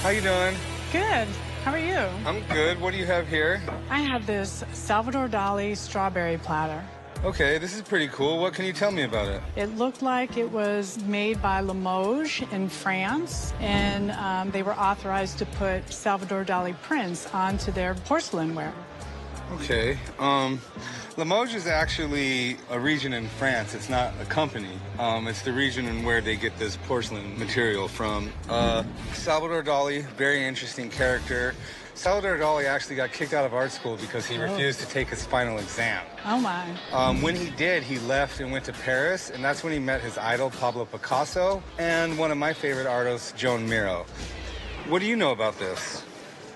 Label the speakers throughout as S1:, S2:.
S1: How you doing?
S2: Good. How are you?
S1: I'm good. What do you have here?
S2: I have this Salvador Dali strawberry platter.
S1: Okay, this is pretty cool. What can you tell me about it?
S2: It looked like it was made by Limoges in France, and they were authorized to put Salvador Dali prints onto their porcelainware.
S1: Okay. Limoges is actually a region in France. It's not a company. It's the region in where they get this porcelain material from. Salvador Dali, very interesting character. Salvador Dali actually got kicked out of art school because he refused to take his final exam.
S2: Oh, my.
S1: When he did, he left and went to Paris, and that's when he met his idol, Pablo Picasso, and one of my favorite artists, Joan Miro. What do you know about this?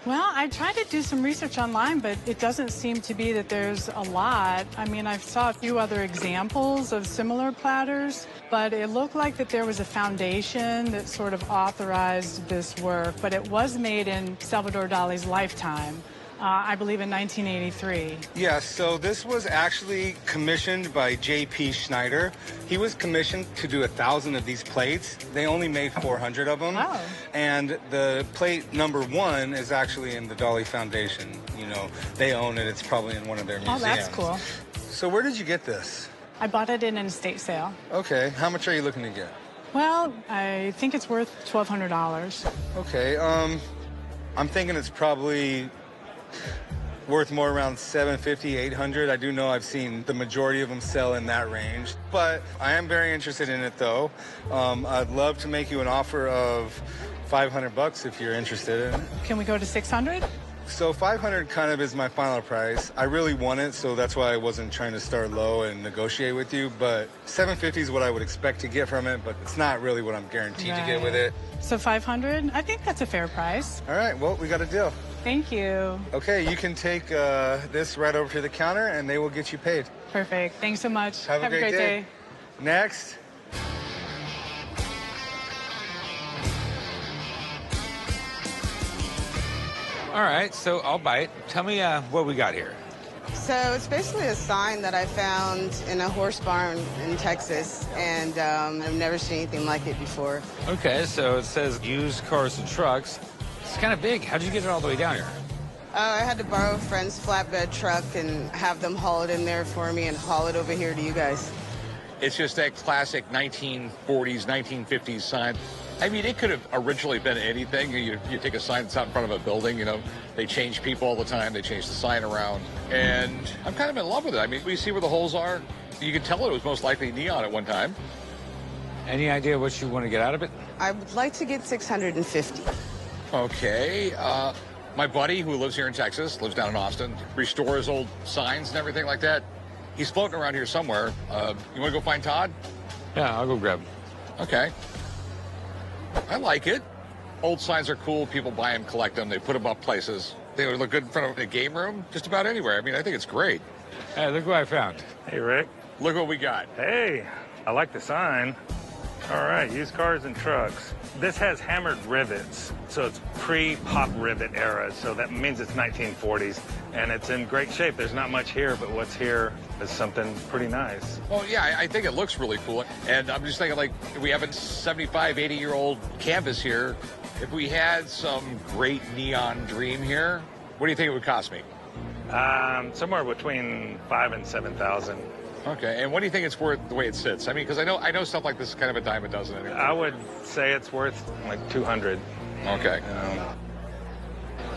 S2: Well, I tried to do some research online, but it doesn't seem to be that there's a lot. I mean, I saw a few other examples of similar platters, but it looked like that there was a foundation that sort of authorized this work, but it was made in Salvador Dali's lifetime. I believe in 1983.
S1: Yeah, so this was actually commissioned by J.P. Schneider. He was commissioned to do 1,000 of these plates. They only made 400 of them.
S2: Oh.
S1: And the plate number 1 is actually in the Dali Foundation. You know, they own it. It's probably in one of their museums.
S2: Oh, that's cool.
S1: So where did you get this?
S2: I bought it in an estate sale.
S1: Okay, how much are you looking to get?
S2: Well, I think it's worth $1,200.
S1: Okay, I'm thinking it's probably worth more around $750, $800. I do know I've seen the majority of them sell in that range, but I am very interested in it though. I'd love to make you an offer of $500 if you're interested in it.
S2: Can we go to 600?
S1: So 500 kind of is my final price. I really want it, so that's why I wasn't trying to start low and negotiate with you, but 750 is what I would expect to get from it, but it's not really what I'm guaranteed to get with it.
S2: So 500? I think that's a fair price.
S1: All right, well, we got a deal.
S2: Thank you.
S1: Okay, you can take this right over to the counter and they will get you paid.
S2: Perfect. Thanks so much.
S1: Have a great day. Next.
S3: All right, so I'll bite. Tell me what we got here.
S4: So it's basically a sign that I found in a horse barn in Texas, and I've never seen anything like it before.
S3: Okay, so it says used cars and trucks. It's kind of big. How'd you get it all the way down here?
S4: I had to borrow a friend's flatbed truck and have them haul it in there for me and haul it over here to you guys.
S5: It's just that classic 1940s, 1950s sign. I mean, it could have originally been anything. You take a sign that's out in front of a building, you know, they change people all the time. They change the sign around. And I'm kind of in love with it. I mean, we see where the holes are. You can tell it was most likely neon at one time.
S3: Any idea what you want to get out of it?
S4: I would like to get 650.
S5: Okay. My buddy who lives here in Texas, lives down in Austin, restores old signs and everything like that. He's floating around here somewhere. You want to go find Todd?
S3: Yeah, I'll go grab him.
S5: Okay. I like it. Old signs are cool. People buy them, collect them. They put them up places. They would look good in front of a game room, just about anywhere. I mean, I think it's great.
S3: Hey, look what I found.
S6: Hey, Rick.
S5: Look what we got.
S6: Hey, I like the sign. All right, used cars and trucks. This has hammered rivets, so it's pre-pop rivet era, so that means it's 1940s, and it's in great shape. There's not much here, but what's here is something pretty nice.
S5: Well, yeah, I think it looks really cool. And I'm just thinking, like, if we have a 75, 80-year-old canvas here, if we had some great neon dream here, what do you think it would cost me?
S6: Somewhere between $5,000 and $7,000.
S5: Okay, and what do you think it's worth the way it sits? I mean, because I know stuff like this is kind of a dime a dozen anyway.
S6: I would say it's worth like $200.
S5: Okay.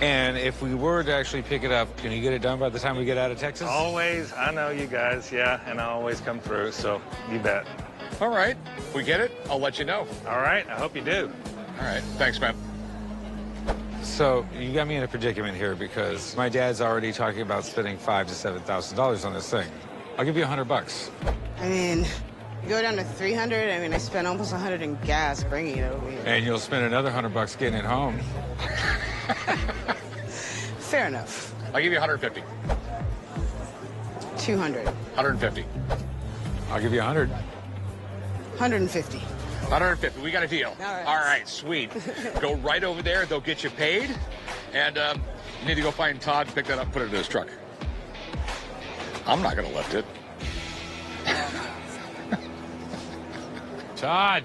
S3: And if we were to actually pick it up, can you get it done by the time we get out of Texas?
S6: Always. I know you guys, yeah, and I always come through, so you bet.
S5: All right, if we get it, I'll let you know.
S6: All right, I hope you do.
S5: All right, thanks, man.
S3: So you got me in a predicament here because my dad's already talking about spending $5,000 to $7,000 on this thing. I'll give you $100.
S4: I mean, you go down to 300. I mean, I spent almost 100 in gas bringing it over here.
S3: And you'll spend another $100 getting it home.
S4: Fair enough.
S5: I'll give you 150.
S4: 200.
S5: 150.
S3: I'll give you 100.
S4: 150.
S5: 150. We got a deal. All right, sweet. Go right over there. They'll get you paid. And you need to go find Todd, pick that up, and put it in his truck. I'm not going to lift it.
S3: Todd.